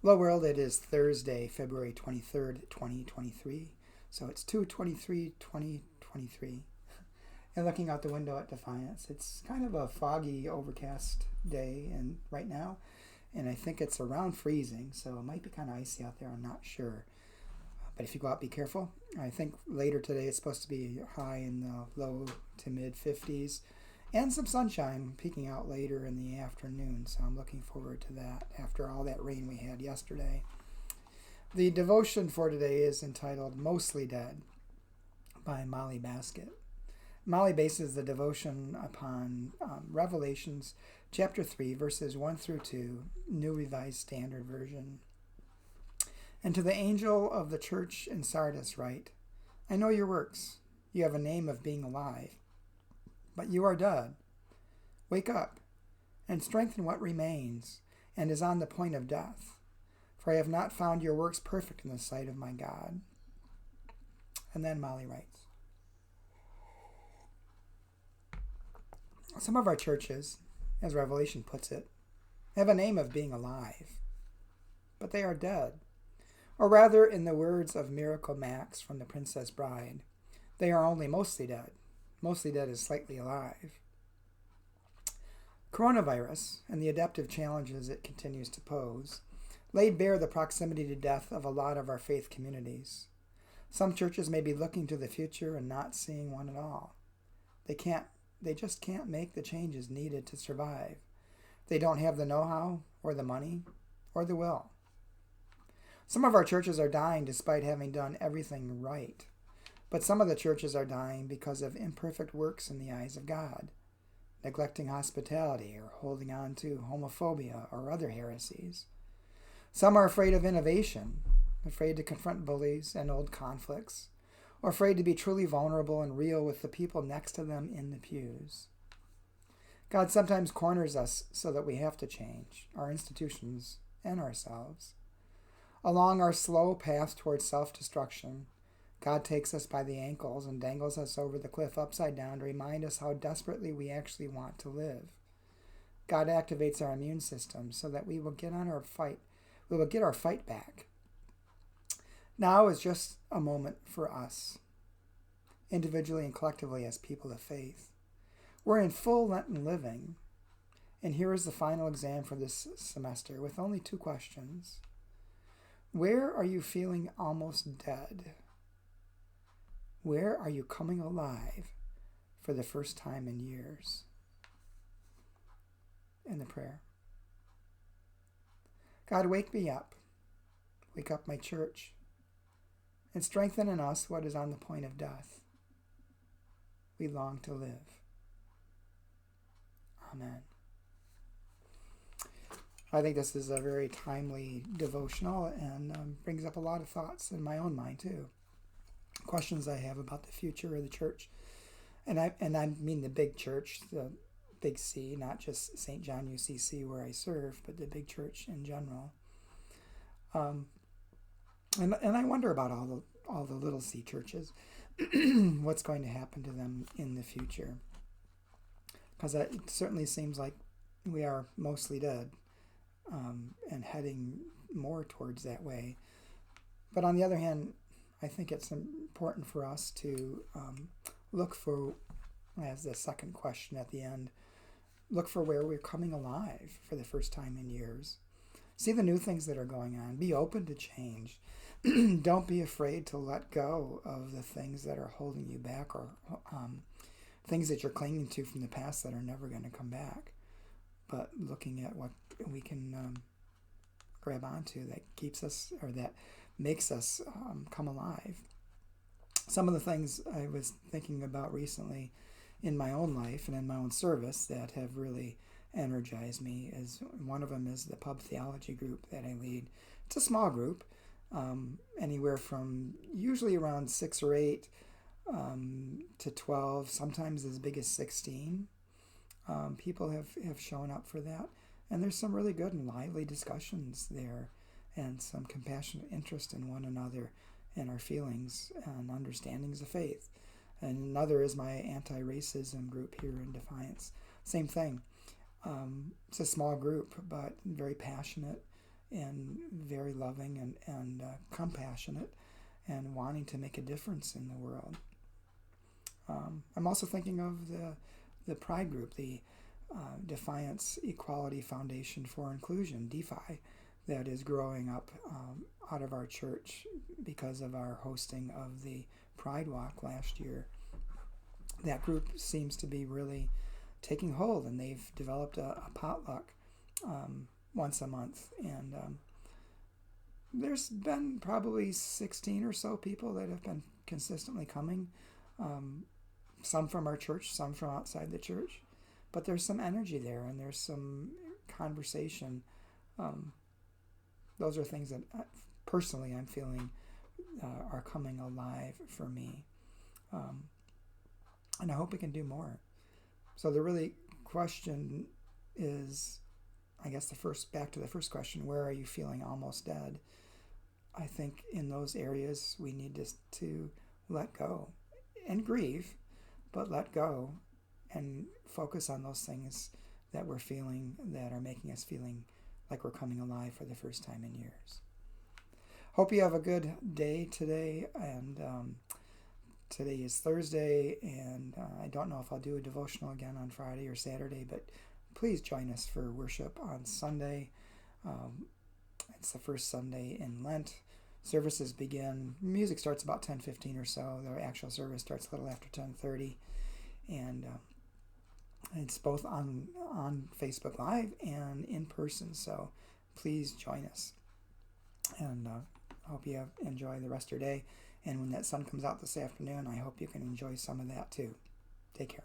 Hello world, it is Thursday, February 23rd, 2023. So it's 2/23/2023. And looking out the window at Defiance, it's kind of a foggy, overcast day and right now, and I think it's around freezing, so it might be kind of icy out there, I'm not sure. But if you go out, be careful. I think later today it's supposed to be high in the low to mid 50s and some sunshine peeking out later in the afternoon. So I'm looking forward to that after all that rain we had yesterday. The devotion for today is entitled Mostly Dead by Molly Baskett. Molly bases the devotion upon Revelations chapter 3, verses 1 through 2, New Revised Standard Version. And to the angel of the church in Sardis write, I know your works. You have a name of being alive, but you are dead. Wake up and strengthen what remains and is on the point of death. For I have not found your works perfect in the sight of my God. And then Molly writes, some of our churches, as Revelation puts it, have a name of being alive, but they are dead. Or rather, in the words of Miracle Max from The Princess Bride, they are only mostly dead. Mostly dead is slightly alive. Coronavirus and the adaptive challenges it continues to pose laid bare the proximity to death of a lot of our faith communities. Some churches may be looking to the future and not seeing one at all. They just can't make the changes needed to survive. They don't have the know-how or the money or the will. Some of our churches are dying despite having done everything right. But some of the churches are dying because of imperfect works in the eyes of God, neglecting hospitality or holding on to homophobia or other heresies. Some are afraid of innovation, afraid to confront bullies and old conflicts, or afraid to be truly vulnerable and real with the people next to them in the pews. God sometimes corners us so that we have to change, our institutions and ourselves. Along our slow path towards self-destruction, God takes us by the ankles and dangles us over the cliff upside down to remind us how desperately we actually want to live. God activates our immune system so that we will get our fight back. Now is just a moment for us, individually and collectively as people of faith. We're in full Lenten living, and here is the final exam for this semester with only 2 questions. Where are you feeling almost dead? Where are you coming alive for the first time in years? And the prayer. God, wake me up. Wake up my church. And strengthen in us what is on the point of death. We long to live. Amen. I think this is a very timely devotional and brings up a lot of thoughts in my own mind too. Questions I have about the future of the church. And I mean the big church, the big C, not just St. John UCC where I serve, but the big church in general. And I wonder about all the little C churches, what's going to happen to them in the future. Because it certainly seems like we are mostly dead. And heading more towards that way. But on the other hand, I think it's important for us to look for, as the second question at the end, look for where we're coming alive for the first time in years. See the new things that are going on. Be open to change. Don't be afraid to let go of the things that are holding you back or things that you're clinging to from the past that are never going to come back. But looking at what we can grab onto that keeps us, or that makes us come alive. Some of the things I was thinking about recently in my own life and in my own service that have really energized me is, one of them is the pub theology group that I lead. It's a small group, anywhere from usually around 6 or 8 to 12, sometimes as big as 16. People have shown up for that, and there's some really good and lively discussions there, and some compassionate interest in one another and our feelings and understandings of faith. And another is my anti-racism group here in Defiance. Same thing. It's a small group, but very passionate and very loving and compassionate and wanting to make a difference in the world. I'm also thinking of the Pride group, the Defiance Equality Foundation for Inclusion, DeFi, that is growing up out of our church because of our hosting of the Pride Walk last year. That group seems to be really taking hold, and they've developed a potluck once a month, and there's been probably 16 or so people that have been consistently coming, some from our church, some from outside the church, but there's some energy there and there's some conversation. Those are things that personally I'm feeling are coming alive for me, and I hope we can do more. So the really question is, I guess back to the first question, where are you feeling almost dead? I think in those areas we need to let go and grieve, but let go and focus on those things that we're feeling that are making us feeling like we're coming alive for the first time in years. Hope you have a good day today, and today is Thursday, and I don't know if I'll do a devotional again on Friday or Saturday, but please join us for worship on Sunday. It's the first Sunday in Lent. Services begin, music starts about 10:15 or so. The actual service starts a little after 10:30, and it's both on Facebook Live and in person, so please join us. And I hope you enjoy the rest of your day, and when that sun comes out this afternoon, I hope you can enjoy some of that too. Take care.